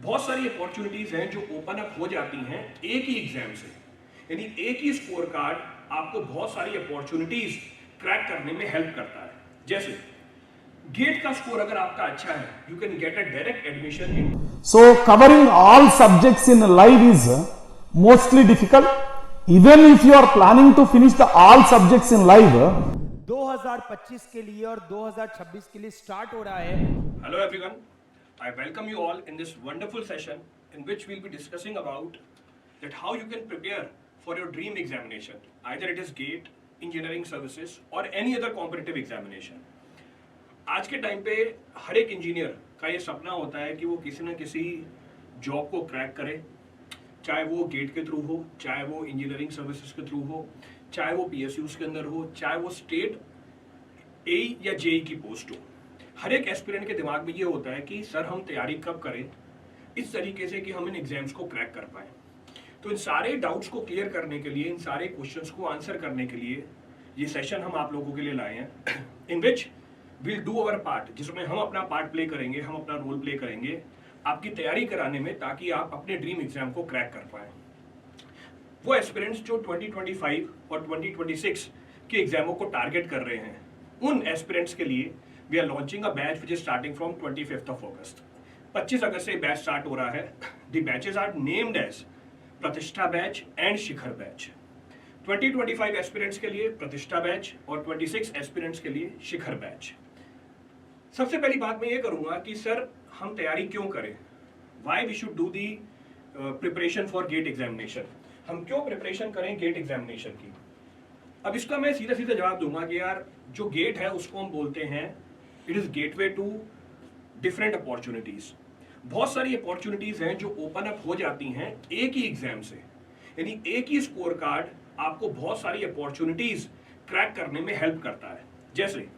बहुत सारी अपॉर्चुनिटीज हैं जो ओपन अप हो जाती हैं एक ही एग्जाम से, यानी एक ही स्कोर कार्ड आपको बहुत सारी अपॉर्चुनिटीज क्रैक करने में हेल्प करता है। जैसे गेट का स्कोर अगर आपका अच्छा है, you can get a direct admission in. So covering all subjects in live is mostly difficult. Even if you are planning to finish the all subjects in live, 2025 के लिए और 2026 के लिए स्टार्ट हो रहा है। Hello everyone, I welcome you all in this wonderful session in which we'll be discussing about that how you can prepare for your dream examination, either it is GATE, engineering services or any other competitive examination. आज के time पे हर एक engineer का ये सपना होता है कि वो किसी न किसी जॉब को क्रैक करे, चाहे वो गेट के थ्रू हो, चाहे वो इंजीनियरिंग सर्विसेज के थ्रू हो, चाहे वो पीएसयूज के अंदर हो, चाहे वो स्टेट ए या जेई की पोस्ट हो। हर एक एस्पिरेंट के दिमाग में ये होता है कि सर हम तैयारी कब करें इस तरीके से कि हम इन एग्जाम्स को क्रैक कर पाए। तो इन सारे डाउट्स को क्लियर करने के लिए, इन सारे क्वेश्चंस को आंसर करने के लिए ये सेशन हम आप लोगों के लिए लाए हैं, in which will do our part, जिसमें हम अपना पार्ट प्ले करेंगे, हम अपना रोल प्ले करेंगे आपकी तैयारी कराने में, ताकि आप अपने ड्रीम एग्जाम को क्रैक कर पाए। वो एस्पिरेंट्स जो 2025 और 2026 के एग्जामों को टारगेट कर रहे हैं, उन एस्पिरेंट्स के लिए we are launching a batch which is starting from 25 August. 25 अगस्त से बैच स्टार्ट हो रहा है। The batches are named as Pratishtha batch and Shikhar batch. 2025 aspirants के लिए प्रतिष्ठा बैच और 26 एस्पिरेंट्स के लिए शिखर बैच। सबसे पहली बात मैं ये करूंगा कि सर हम तैयारी क्यों करें, why we should do the preparation for GATE examination, हम क्यों प्रिपरेशन करें गेट एग्जामिनेशन की। अब इसका मैं सीधा सीधा जवाब दूंगा कि यार जो गेट है उसको हम बोलते हैं it is gateway to different opportunities. बहुत सारी अपॉर्चुनिटीज हैं जो ओपन अप हो जाती हैं एक ही एग्जाम से, यानी एक ही स्कोर कार्ड आपको बहुत सारी अपॉर्चुनिटीज क्रैक करने में हेल्प करता है। जैसे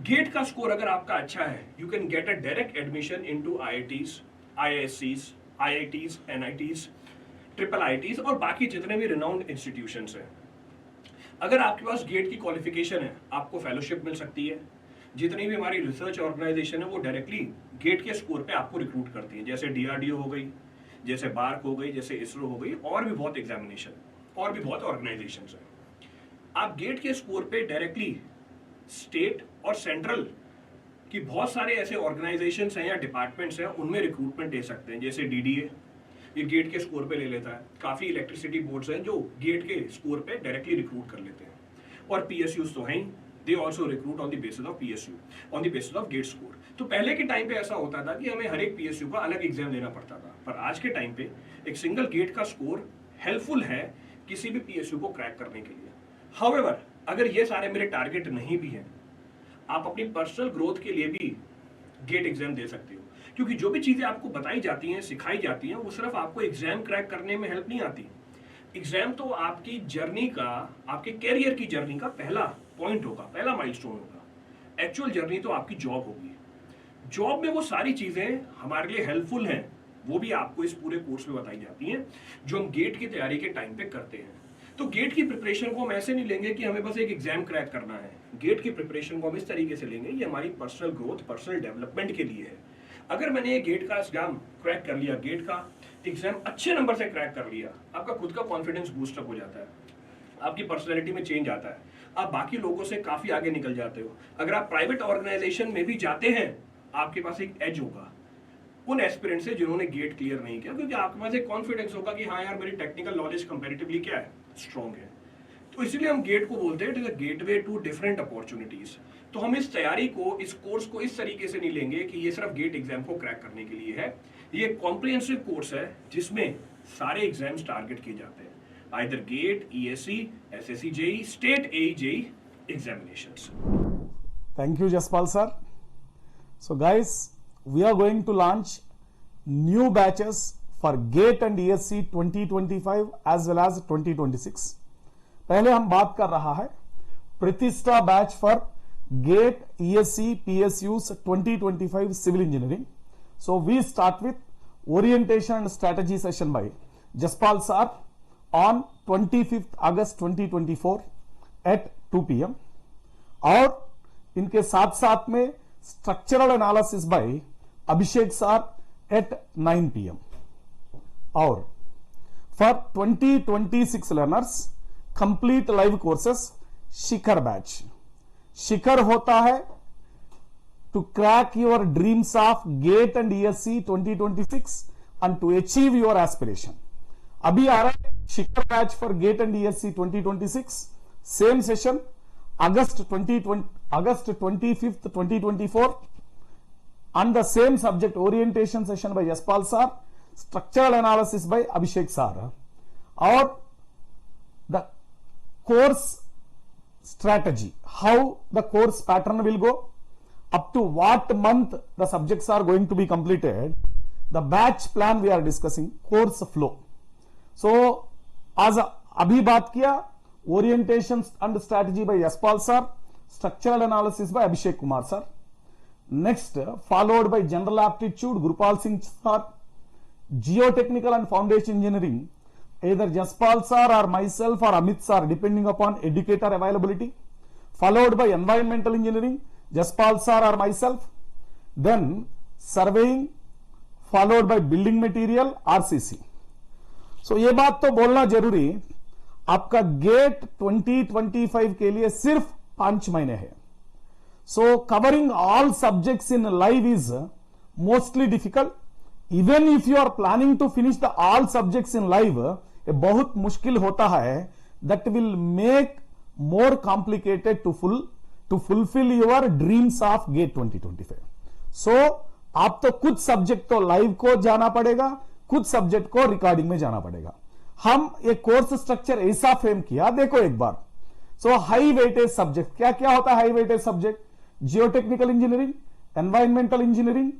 गेट का स्कोर अगर आपका अच्छा है, you can get a direct admission into IITs, आईआईएससीज, आईआईटीज, एनआईटीज, ट्रिपल आईटीज और बाकी जितने भी रिनाउंड इंस्टीट्यूशंस हैं। अगर आपके पास गेट की क्वालिफिकेशन है, आपको फेलोशिप मिल सकती है। जितनी भी हमारी रिसर्च ऑर्गेनाइजेशन है वो डायरेक्टली गेट के स्कोर पे आपको रिक्रूट करती है, जैसे डीआरडीओ हो गई, जैसे बार्क हो गई, जैसे इसरो हो गई, और भी बहुत एग्जामिनेशन और भी बहुत ऑर्गेनाइजेशंस हैं। आप गेट के स्कोर पे डायरेक्टली स्टेट और सेंट्रल की बहुत सारे ऐसे ऑर्गेनाइजेशंस हैं या डिपार्टमेंट्स हैं, उनमें रिक्रूटमेंट ले सकते हैं। जैसे डीडीए, ये गेट के स्कोर पे ले लेता है। काफ़ी इलेक्ट्रिसिटी बोर्ड्स हैं जो गेट के स्कोर पे डायरेक्टली रिक्रूट कर लेते हैं। और पीएसयूज तो हैं, they also recruit on the basis of PSU, on the basis of GATE score. तो पहले के टाइम पे ऐसा होता था कि हमें हर एक पीएसयू का अलग एग्जाम देना पड़ता था, पर आज के टाइम पे एक सिंगल गेट का स्कोर हेल्पफुल है किसी भी पीएसयू को क्रैक करने के लिए। हाउएवर, अगर ये सारे मेरे टारगेट नहीं भी हैं, आप अपनी पर्सनल ग्रोथ के लिए भी गेट एग्जाम दे सकते हो, क्योंकि जो भी चीजें आपको बताई जाती हैं, सिखाई जाती हैं, वो सिर्फ आपको एग्जाम क्रैक करने में हेल्प नहीं आती। एग्जाम तो आपकी जर्नी का, आपके कैरियर की जर्नी का पहला पॉइंट होगा, पहला माइलस्टोन होगा। एक्चुअल जर्नी तो आपकी जॉब होगी। जॉब में वो सारी चीजें हमारे लिए हेल्पफुल हैं, वो भी आपको इस पूरे कोर्स में बताई जाती हैं जो हम गेट की तैयारी के टाइम पे करते हैं। तो गेट की प्रिपरेशन को हम ऐसे नहीं लेंगे कि हमें बस एक एग्जाम क्रैक करना है। गेट की प्रिपरेशन को हम इस तरीके से लेंगे, ये हमारी पर्सनल ग्रोथ, पर्सनल डेवलपमेंट के लिए है। अगर मैंने ये गेट का एग्जाम क्रैक कर लिया, गेट का एग्जाम अच्छे नंबर से क्रैक कर लिया, आपका खुद का कॉन्फिडेंस बूस्टअप हो जाता है, आपकी पर्सनैलिटी में चेंज आता है, आप बाकी लोगों से काफी आगे निकल जाते हो। अगर आप प्राइवेट ऑर्गेनाइजेशन में भी जाते हैं, आपके पास एक एज होगा उन एस्पिरेंट से जिन्होंने गेट क्लियर नहीं किया, क्योंकि आपके पास एक कॉन्फिडेंस होगा कि हाँ यार मेरी टेक्निकल नॉलेज कंपैरेटिवली क्या है, स्ट्रॉन्ग है। तो इसलिए हम गेट को बोलते हैं it is a gateway to different opportunities. तो हम इस तैयारी को, इस कोर्स को इस तरीके से नहीं लेंगे कि ये सिर्फ गेट एग्जाम को क्रैक करने के लिए है। ये कॉम्प्रिहेंसिव कोर्स है जिसमें सारे एग्जाम्स टारगेट किए जाते हैं, either GATE, ESC, SSC JE, state A JE examinations. thank you Jaspal sir. So guys, we are going to launch new batches for GATE and ESC 2025 as well as 2026. पहले हम बात कर रहा है Pratishtha batch for GATE, ESC, PSUs 2025 civil engineering. So we start with orientation and strategy session by Jaspal sir on 25th August 2024 at 2 PM. और इनके साथ साथ में structural analysis bye Abhishek sir at 9 p.m. और for 2026 learners complete live courses Shikhar batch. शिखर होता है to crack your dreams of GATE and ESC 2026 and to achieve your aspiration. अभी आ रहा है शिखर batch for GATE and ESC 2026. Same session August 25th 2024 and the same subject orientation session by Jaspal sir, structural analysis by Abhishek sir, or the course strategy, how the course pattern will go, up to what month the subjects are going to be completed, the batch plan we are discussing, course flow. So आज अभी बात किया orientation and strategy by Jaspal sir, structural analysis by Abhishek Kumar sir. Next, followed by general aptitude, Gurupal Singh sir, geotechnical and foundation engineering, either Jaspal sir or myself or Amit sir, depending upon educator availability. Followed by environmental engineering, Jaspal sir or myself. Then surveying, followed by building material, RCC. So ये बात तो बोलना जरूरी, आपका gate 2025 के लिए सिर्फ 5 महीने है. So covering all subjects in live is mostly difficult. Even if you are planning to finish the all subjects in live, ये बहुत मुश्किल होता है. That will make more complicated to fulfill your dreams of GATE 2025. So आप तो कुछ subject तो live को जाना पड़ेगा, कुछ सब्जेक्ट को रिकॉर्डिंग में जाना पड़ेगा. हम एक कोर्स स्ट्रक्चर ऐसा फ्रेम किया, देखो एक बार. सो हाई वेटेज सब्जेक्ट क्या क्या होता है? High weightage subject geotechnical engineering, environmental engineering,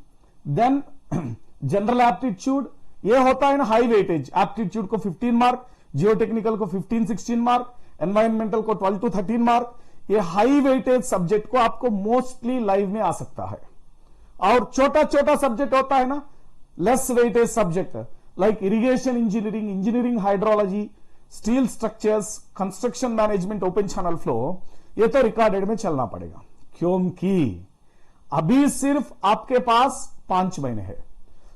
then general aptitude. ये होता है ना हाई वेटेज. एप्टीट्यूड को 15 मार्क, जियोटेक्निकल को 15-16 मार्क, एनवायरमेंटल को 12 to 13 मार्क. ये हाई वेटेज सब्जेक्ट को आपको मोस्टली लाइव में आ सकता है. और छोटा छोटा सब्जेक्ट होता है ना less weightage subject, like irrigation engineering, engineering hydrology, steel structures, construction management, open channel flow, ये तो रिकॉर्डेड में चलना पड़ेगा, क्योंकि अभी सिर्फ आपके पास 5 महीने है.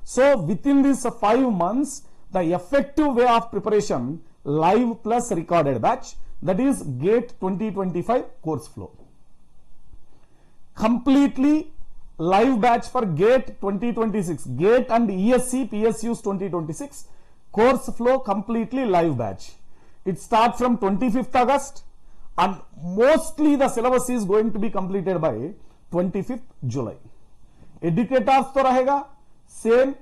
So with in this 5 months the effective way of preparation live plus recorded batch, that is get 2025 course flow. Completely live batch for GATE 2026, GATE and ESC PSUs 2026 course flow, completely live batch. It starts from 25th August and mostly the syllabus is going to be completed by 25th July. Educators तो रहेगा same,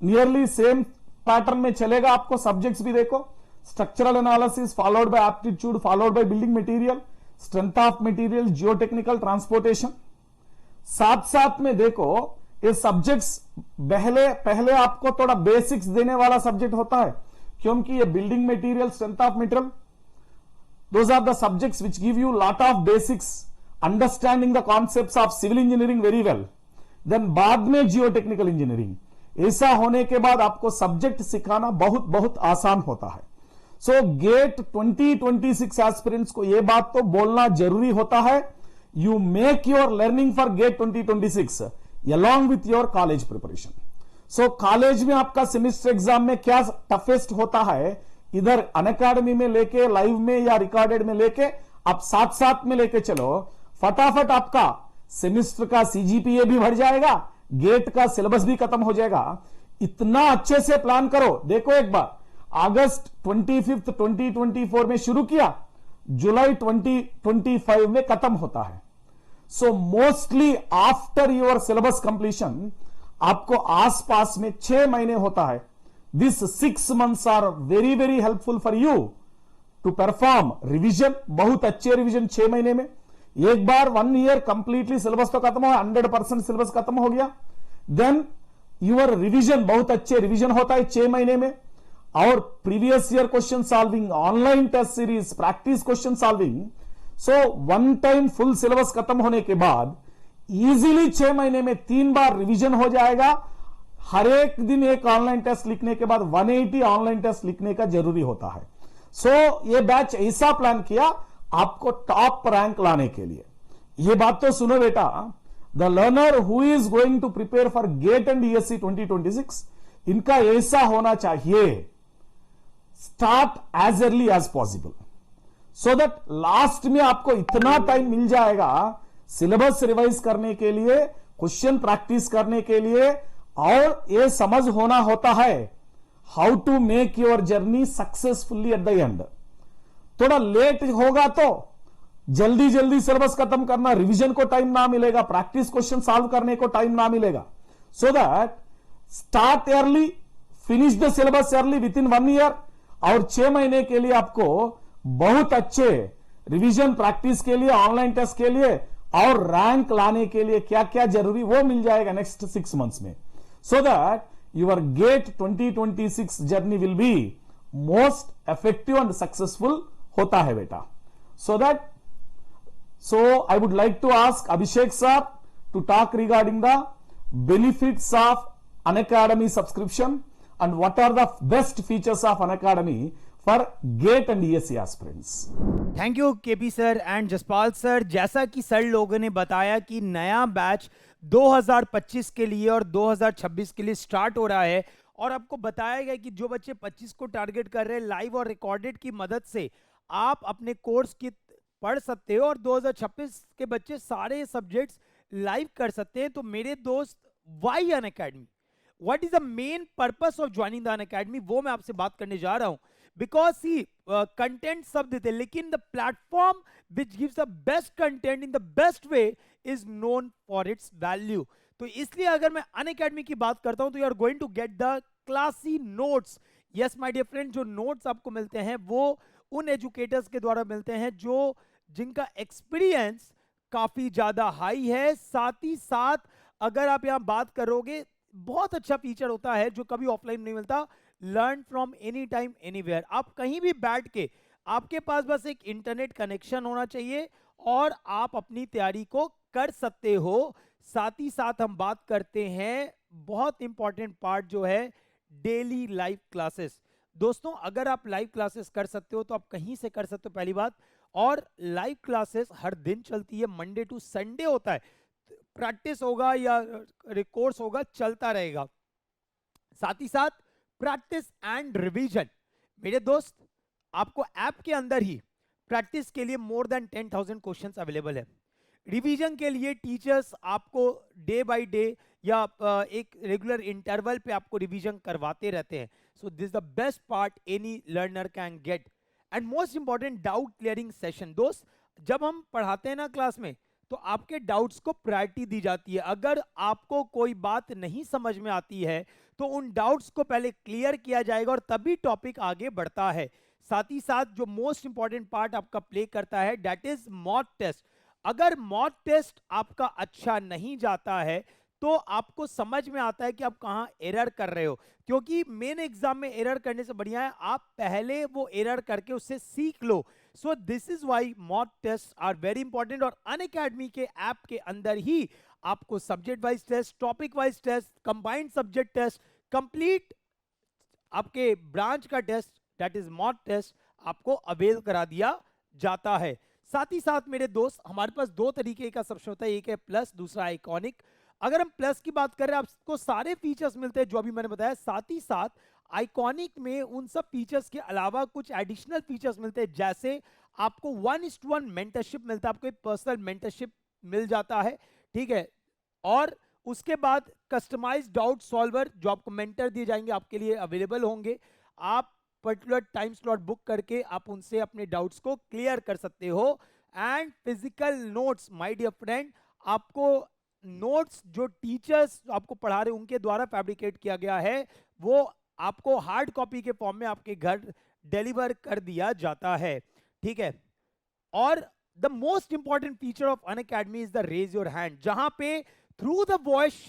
nearly same pattern में चलेगा. आपको subjects भी देखो, structural analysis followed by aptitude, followed by building material, strength of material, geotechnical, transportation. साथ साथ में देखो ये सब्जेक्ट्स पहले आपको थोड़ा बेसिक्स देने वाला सब्जेक्ट होता है, क्योंकि ये building material, strength of material, those are the subjects which give you lot of basics, understanding the concepts of civil engineering very well. Then बाद में जियोटेक्निकल इंजीनियरिंग. ऐसा होने के बाद आपको सब्जेक्ट सिखाना बहुत बहुत आसान होता है. सो गेट 2026 एस्पिरेंट्स को यह बात तो बोलना जरूरी होता है. You make your learning for GATE 2026 along with your college preparation. So college में आपका सेमेस्टर एग्जाम में क्या टफेस्ट होता है, इधर अनअकैडमी में लेके, लाइव में या रिकॉर्डेड में लेके आप साथ साथ में लेके चलो, फटाफट आपका सेमेस्टर का सीजीपीए भी बढ़ जाएगा, गेट का सिलेबस भी खत्म हो जाएगा. इतना अच्छे से प्लान करो. देखो एक बार, अगस्त 25 2024 में शुरू किया, जुलाई 2025 में खत्म होता है. So mostly after your syllabus completion आपको आसपास में 6 महीने होता है. This 6 months are very very helpful for you to perform revision. बहुत अच्छे रिविजन 6 महीने में. एक बार 1 year कंप्लीटली सिलेबस तो खत्म हो, 100% सिलेबस खत्म हो गया. देन यूर रिविजन, बहुत अच्छे रिविजन होता है 6 महीने में. और previous year question solving, online test series, practice question solving. So one time full syllabus खत्म होने के बाद इजीली 6 महीने में 3 बार रिवीजन हो जाएगा. हर एक दिन एक ऑनलाइन टेस्ट लिखने के बाद 180 ऑनलाइन टेस्ट लिखने का जरूरी होता है. सो ये बैच ऐसा प्लान किया आपको टॉप रैंक लाने के लिए. ये बात तो सुनो बेटा, the learner who is going to prepare for GATE and ESC 2026, इनका ऐसा होना चाहिए, start as early as possible, so that last में आपको इतना टाइम मिल जाएगा सिलेबस रिवाइज करने के लिए, क्वेश्चन प्रैक्टिस करने के लिए, और यह समझ होना होता है how to make your journey successfully at the end. थोड़ा लेट होगा तो जल्दी जल्दी सिलेबस खत्म करना, रिवीजन को टाइम ना मिलेगा, प्रैक्टिस क्वेश्चन सॉल्व करने को टाइम ना मिलेगा। सो that start early, finish the syllabus early with in 1 year, और 6 महीने के लिए आपको बहुत अच्छे रिवीजन प्रैक्टिस के लिए, ऑनलाइन टेस्ट के लिए और रैंक लाने के लिए क्या क्या जरूरी वो मिल जाएगा नेक्स्ट 6 मंथ्स में। So that your GATE 2026 journey will be most effective and successful होता है बेटा। So I would like to ask Abhishek sir to talk regarding the benefits of Unacademy subscription and what are the best features of Unacademy for GATE and ESC aspirants. Thank you KP sir and Jaspal sir. जैसा कि sir लोगों ने बताया कि नया batch 2025 के लिए और 2026 के लिए स्टार्ट हो रहा है, और आपको बताया गया कि जो बच्चे 25 को टारगेट कर रहे हैं, लाइव और रिकॉर्डेड की मदद से आप अपने कोर्स की पढ़ सकते हो, और 2026 के बच्चे सारे सब्जेक्ट्स लाइव कर सकते हैं। तो मेरे दोस्त, why Unacademy, what is the main purpose of joining the Unacademy, वो मैं आपसे बात करने जा रहा हूं। बिकॉज सी कंटेंट सब देते हैं, लेकिन the platform which gives the best content in the best way is known for its value. तो इसलिए अगर मैं अनअकैडमी की बात करता हूं तो you are going to get the classy notes. Yes my dear friend, जो नोट्स आपको मिलते हैं वो उन एजुकेटर्स के द्वारा मिलते हैं जिनका एक्सपीरियंस काफी ज्यादा हाई है। साथ ही साथ अगर आप यहां बात करोगे, बहुत अच्छा फीचर होता है जो कभी ऑफलाइन नहीं मिलता, learn from any time anywhere. आप कहीं भी बैठ के, आपके पास बस एक इंटरनेट कनेक्शन होना चाहिए और आप अपनी तैयारी को कर सकते हो। साथ ही साथ हम बात करते हैं बहुत इंपॉर्टेंट पार्ट जो है डेली लाइव क्लासेस। दोस्तों, अगर आप लाइव क्लासेस कर सकते हो तो आप कहीं से कर सकते हो, पहली बात। और लाइव क्लासेस हर दिन चलती है, मंडे टू संडे होता है, प्रैक्टिस होगा या कोर्स होगा, चलता रहेगा। साथ ही साथ प्रैक्टिस एंड रिवीजन। मेरे दोस्त, आपको ऐप के अंदर ही प्रैक्टिस के लिए मोर देन 10,000 क्वेश्चंस अवेलेबल है। रिवीजन के लिए टीचर्स आपको डे बाय डे या एक रेगुलर इंटरवल पे आपको रिवीजन करवाते रहते हैं। So this the best part any learner can get. And most important, doubt clearing session. दोस्त, जब हम पढ़ाते हैं ना क्लास में, तो आपके डाउट्स को प्रायोरिटी दी जाती है। अगर आपको कोई बात नहीं समझ में आती है तो उन डाउट्स को पहले क्लियर किया जाएगा और तभी टॉपिक आगे बढ़ता है। साथ ही साथ जो मोस्ट इंपॉर्टेंट पार्ट आपका प्ले करता है, दैट इज मॉक टेस्ट। अगर मॉक टेस्ट आपका अच्छा नहीं जाता है तो आपको समझ में आता है कि आप कहां एरर कर रहे हो, क्योंकि मेन एग्जाम में एरर करने से बढ़िया है आप पहले वो एरर करके उससे सीख लो। So this is why mock test are very important. और अनअकैडमी के ऐप के अंदर ही आपको subject wise test, topic wise test, combined subject test, complete आपके ब्रांच का test, that is mock test, आपको अवेल करा दिया जाता है। साथ ही साथ मेरे दोस्त, हमारे पास दो तरीके का सब्जेक्ट होता है, एक है प्लस, दूसरा आइकॉनिक। अगर हम प्लस की बात कर रहे हैं, आपको सारे फीचर्स मिलते हैं जो अभी मैंने बताया। साथ ही साथ आइकॉनिक में उन सब फीचर्स के अलावा कुछ एडिशनल फीचर्स मिलते हैं, जैसे आपको 1:1 मेंटरशिप मिलता है, आपको एक पर्सनल मेंटरशिप मिल जाता है, ठीक है। और उसके बाद कस्टमाइज्ड डाउट सॉल्वर जो आपको मेंटर दिए जाएंगे, आपके लिए अवेलेबल होंगे। आप पर्टिकुलर टाइम स्लॉट बुक करके आप उनसे अपने डाउट्स को क्लियर कर सकते हो। And physical notes, my dear friend, आपको नोट्स जो टीचर्स आपको पढ़ा रहे हैं उनके द्वारा फैब्रिकेट किया गया है, वो आपको हार्ड कॉपी के फॉर्म में आपके घर डिलीवर कर दिया जाता है, ठीक है। और the most important feature of Unacademy is the raise your hand, जहां पे थ्रू द वॉइस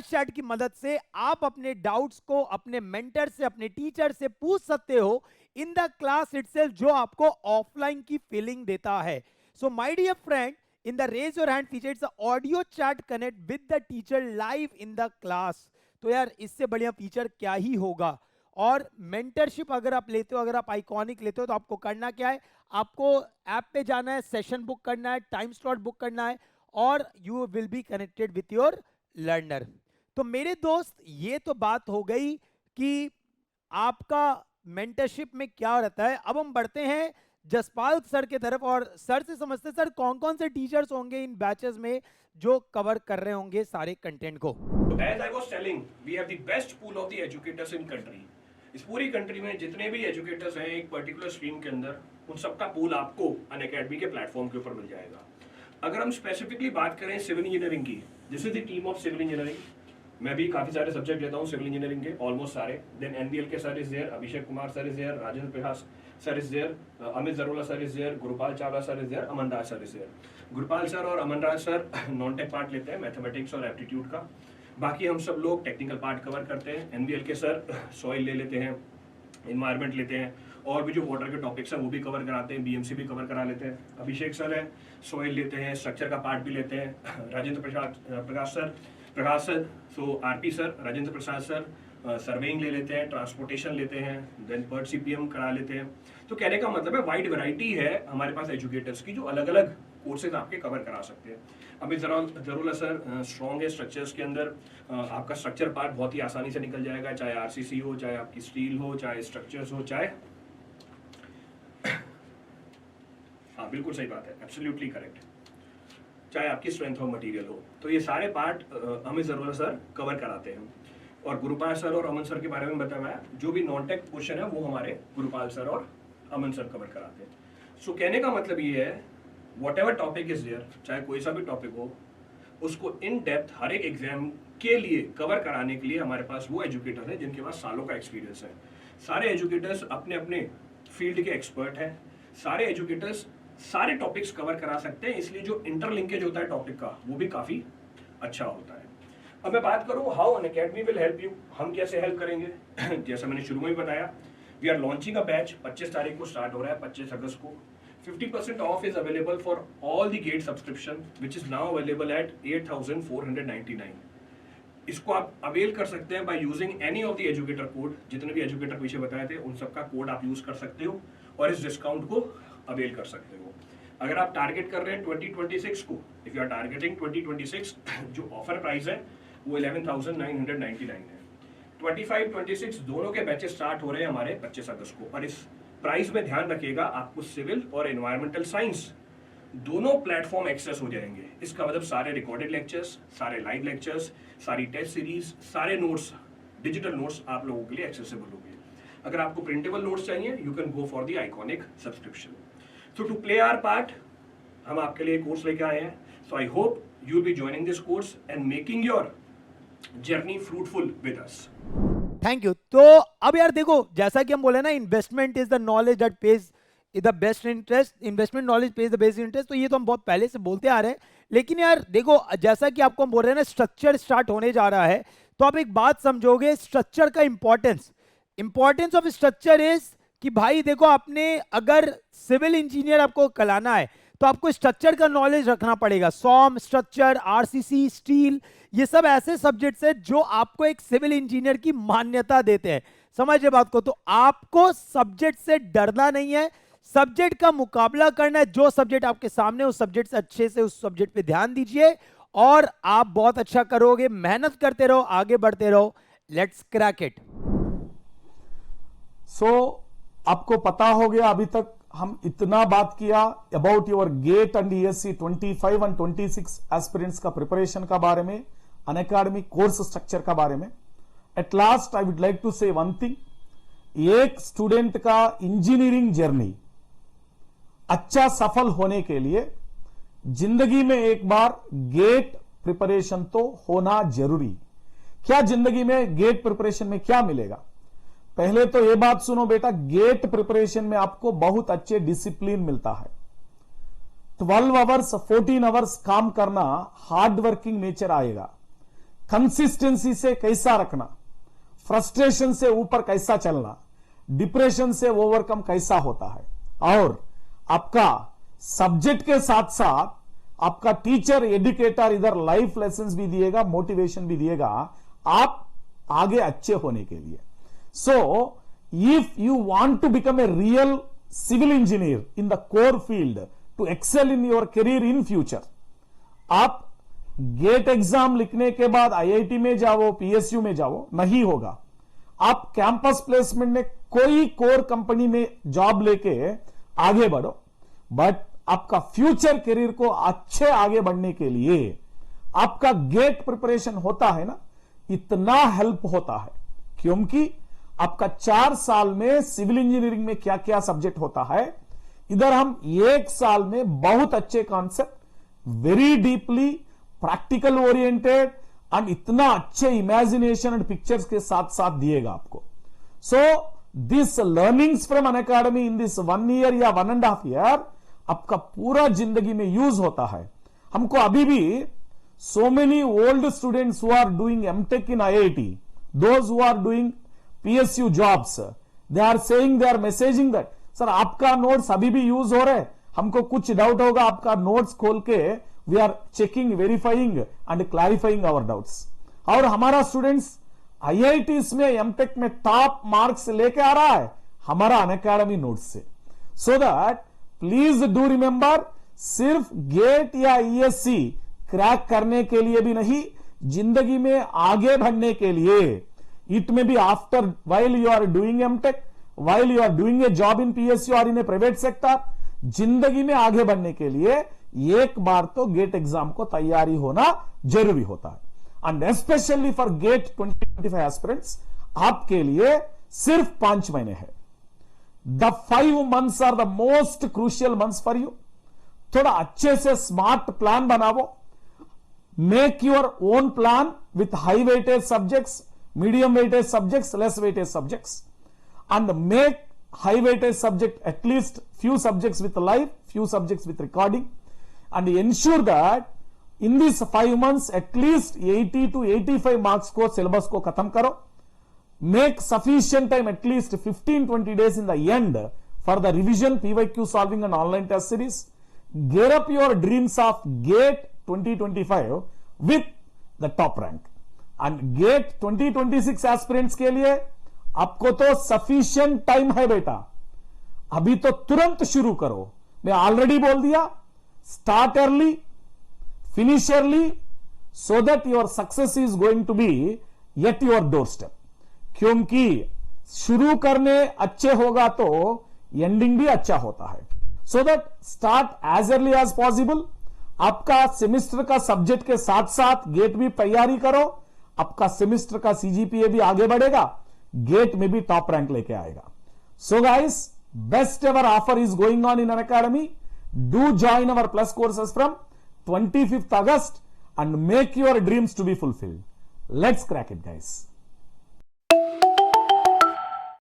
चैट की मदद से आप अपने डाउट्स को अपने मेंटर से, अपने टीचर से पूछ सकते हो इन द क्लास इटसेल्फ, जो आपको ऑफलाइन की फीलिंग देता है। So my dear friend, in the raise your hand feature, it's a audio chat connect with the teacher live in the class। तो यार इससे बढ़िया फीचर क्या ही होगा। और मेंटरशिप अगर आप लेते हो, अगर आप आइकॉनिक लेते हो, तो आपको करना क्या है, आपको ऐप पे जाना है, सेशन बुक करना है, टाइम स्लॉट बुक करना है, और you will be connected with your learner. तो मेरे दोस्त, ये तो बात हो गई कि आपका मेंटरशिप में क्या रहता है। अब हम बढ़ते हैं जसपाल सर के तरफ और सर से समझते हैं, सर कौन कौन से टीचर्स होंगे इन बैचेस में जो कवर कर रहे होंगे सारे कंटेंट को। As I was telling, we have the best pool of the educators in country. इस पूरी कंट्री में जितने भी एजुकेटर्स हैं एक पर्टिकुलर स्ट्रीम के अंदर, उन सबका पूल आपको अनअकैडमी के प्लेटफॉर्म के ऊपर मिल जाएगा। अगर हम स्पेसिफिकली बात करें सिविल इंजीनियरिंग की, this is the team of civil engineering. मैं भी काफी सारे सब्जेक्ट लेता हूँ सिविल इंजीनियरिंग के, ऑलमोस्ट सारे। देन एनबीएल के sir is there, Abhishek Kumar sir is there, Rajendra Prakash sir is there, Amit Jarola sir is there, Gurupal Chawla sir is there, Aman Raj sir is there. Gurupal sir और Aman Raj sir non tech part लेते हैं, मैथमेटिक्स और एप्टीट्यूड का। बाकी हम सब लोग टेक्निकल पार्ट कवर करते हैं। एनबीएल के सर सॉइल ले लेते हैं, इन्वायरमेंट लेते हैं, और भी जो वाटर के टॉपिक्स हैं वो भी कवर कराते हैं, बीएमसी भी कवर करा लेते हैं। अभिषेक सर है, सॉइल लेते हैं, स्ट्रक्चर का पार्ट भी लेते हैं। Rajendra Prakash sir so RP sir, Rajendra Prasad sir surveying ले लेते हैं, ट्रांसपोर्टेशन लेते हैं, देन पर्ट सीपीएम करा लेते हैं। तो कहने का मतलब है वाइड वैरायटी है हमारे पास एजुकेटर्स की, जो अलग अलग कोर्सेज आपके कवर करा सकते हैं। अभी जरूर सर स्ट्रॉन्ग है स्ट्रक्चर्स के अंदर, आपका स्ट्रक्चर पार्ट बहुत ही आसानी से निकल जाएगा, चाहे आरसीसी हो, चाहे आपकी स्टील हो, चाहे स्ट्रक्चर्स हो, चाहे हाँ बिल्कुल सही बात है, एब्सोल्युटली करेक्ट, चाहे आपकी स्ट्रेंथ ऑफ मटेरियल हो। तो ये सारे पार्ट हमें जरूर सर कवर कराते हैं। और गुरुपाल सर और अमन सर के बारे में बताया, जो भी नॉन टेक क्वेश्चन है वो हमारे गुरुपाल सर और अमन सर कवर कराते हैं। सो कहने का मतलब ये है, whatever topic is there, चाहे कोई सा भी टॉपिक हो, उसको इन डेप्थ हर एक एग्जाम के लिए कवर कराने के लिए हमारे पास वो एजुकेटर हैं जिनके पास सालों का एक्सपीरियंस है। सारे एजुकेटर्स अपने अपने फील्ड के एक्सपर्ट हैं, सारे एजुकेटर्स सारे टॉपिक्स कवर करा सकते हैं, इसलिए जो इंटरलिंकेज होता है टॉपिक का वो भी काफी अच्छा होता है। अब मैं बात करूं how Unacademy will help you, हम कैसे हेल्प करेंगे। जैसा मैंने शुरू में ही बताया, we are launching a batch, 25 तारीख को स्टार्ट हो रहा है, 25 अगस्त को। 50% of is available for all the get subscription which is now available at 8499। इसको आप अवेल कर सकते हैं by using any of the educator code. जितने भी एजुकेटर पीछे बताए थे उन सबका कोड आप यूज कर सकते हो और इस डिस्काउंट को अवेल कर सकते हो। अगर आप टारगेट कर रहे हैं 2026 को, इफ यू आर टारगेटिंग 2026, जो ऑफर प्राइस है वो 11,999 है। 25-26 दोनों के बैचेस स्टार्ट हो रहे हैं हमारे 25 अगस्त को। और इस प्राइस में ध्यान रखिएगा, आपको सिविल और एनवायरमेंटल साइंस दोनों प्लेटफॉर्म एक्सेस हो जाएंगे। इसका मतलब सारे रिकॉर्डेड लेक्चर्स, सारे लाइव लेक्चर्स, सारी टेस्ट सीरीज, सारे नोट्स, डिजिटल नोट्स आप लोगों के लिए एक्सेसिबल होंगे। अगर आपको प्रिंटेबल नोट्स चाहिए, you can go for the iconic subscription. So to play our part, हम आपके लिए कोर्स लेके आए हैं। So I hope you will be joining this course and making your journey fruitful with us. Thank you. तो अब यार देखो, जैसा कि हम बोले ना, investment is the knowledge that page the best interest, investment knowledge page the best interest. तो ये तो हम बहुत पहले से बोलते आ रहे हैं, लेकिन यार देखो, जैसा कि आपको हम बोल रहे हैं ना, स्ट्रक्चर स्टार्ट होने जा रहा है, तो आप एक बात समझोगे स्ट्रक्चर का इंपॉर्टेंस ऑफ स्ट्रक्चर इज कि भाई देखो, आपने अगर सिविल इंजीनियर आपको कराना है तो आपको स्ट्रक्चर का नॉलेज रखना पड़ेगा। सॉम, स्ट्रक्चर, आरसीसी, स्टील, ये सब ऐसे सब्जेक्ट्स हैं जो आपको एक सिविल इंजीनियर की मान्यता देते हैं। समझिए बात को। तो आपको सब्जेक्ट से डरना नहीं है, सब्जेक्ट का मुकाबला करना है। जो सब्जेक्ट आपके सामने, उस सब्जेक्ट से अच्छे से उस सब्जेक्ट पे ध्यान दीजिए और आप बहुत अच्छा करोगे। मेहनत करते रहो, आगे बढ़ते रहो। Let's crack it. सो आपको पता हो गया, अभी तक हम इतना बात किया about your GATE and ESC 25 and 26 aspirants का प्रिपरेशन का बारे में, अनअकैडमी कोर्स स्ट्रक्चर का बारे में। At last I would like to say one thing, एक स्टूडेंट का इंजीनियरिंग जर्नी अच्छा सफल होने के लिए जिंदगी में एक बार गेट प्रिपरेशन तो होना जरूरी। क्या जिंदगी में गेट प्रिपरेशन में क्या मिलेगा? पहले तो यह बात सुनो बेटा, गेट प्रिपरेशन में आपको बहुत अच्छे डिसिप्लिन मिलता है। 12 आवर्स 14 आवर्स काम करना, हार्ड वर्किंग नेचर आएगा। कंसिस्टेंसी से कैसा रखना, फ्रस्ट्रेशन से ऊपर कैसा चलना, डिप्रेशन से ओवरकम कैसा होता है, और आपका सब्जेक्ट के साथ साथ आपका टीचर, एजुकेटर इधर लाइफ लेसन्स भी दिएगा, मोटिवेशन भी दिएगा आप आगे अच्छे होने के लिए। So, if you want to become a real civil engineer in the core field to excel in your career in future, आप गेट एग्जाम लिखने के बाद आईआईटी में जाओ, पीएसयू में जाओ, नहीं होगा। आप कैंपस प्लेसमेंट में कोई कोर कंपनी में जॉब लेके आगे बढ़ो, बट आपका फ्यूचर करियर को अच्छे आगे बढ़ने के लिए आपका गेट प्रिपरेशन होता है ना, इतना हेल्प होता है, क्योंकि आपका 4 साल में सिविल इंजीनियरिंग में क्या क्या सब्जेक्ट होता है, इधर हम 1 साल में बहुत अच्छे concept, very deeply practical oriented and इतना अच्छे इमेजिनेशन एंड पिक्चर्स के साथ साथ दिएगा आपको। So this learnings from Unacademy in this 1 year या 1.5 ईयर आपका पूरा जिंदगी में यूज होता है। हमको अभी भी so many old students who are doing MTech in IIT, those who are doing PSU jobs, they are saying, they are messaging that sir आपका नोट्स अभी भी यूज हो रहे हैं, हमको कुछ डाउट होगा आपका नोट्स खोल के we are checking, verifying and clarifying our doubts. और हमारा स्टूडेंट्स IITs में MTech में टॉप मार्क्स लेके आ रहा है हमारा अनअकैडमी नोट्स से। So that please do remember, सिर्फ गेट या ESC क्रैक करने के लिए भी नहीं, जिंदगी में आगे बढ़ने के लिए, it may be after while you are doing MTech, while you are doing a job in PSU और इन ए प्राइवेट सेक्टर, जिंदगी में आगे बढ़ने के लिए एक बार तो गेट एग्जाम को तैयारी होना जरूरी होता है। And specially for GATE 2025 aspirants आपके लिए सिर्फ 5 महीने है। The 5 months are the most crucial months for you. थोड़ा अच्छे से स्मार्ट प्लान बनाओ, make your own plan with high weightage subjects, medium weightage subjects, less weightage subjects, and make high weightage subject at least few subjects with live, few subjects with recording, and ensure that in these 5 months at least 80 to 85 marks को syllabus को खत्म करो। Make sufficient time, at least 15-20 days in the end for the revision, PYQ solving and online test series. Gear up your dreams of GATE 2025 with the top rank, and GATE 2026 aspirants के लिए आपको तो sufficient time है बेटा, अभी तो तुरंत शुरू करो। मैं ऑलरेडी बोल दिया, start early, finish early, so that your success is going to be at your doorstep. क्योंकि शुरू करने अच्छे होगा तो एंडिंग भी अच्छा होता है। So that start as early as possible. आपका सेमेस्टर का सब्जेक्ट के साथ साथ गेट भी तैयारी करो, आपका सेमेस्टर का CGPA भी आगे बढ़ेगा, गेट में भी टॉप रैंक लेके आएगा। So guys, best ever offer is going on in Unacademy. Do join our plus courses from 25th August and make your dreams to be fulfilled. Let's crack it, guys.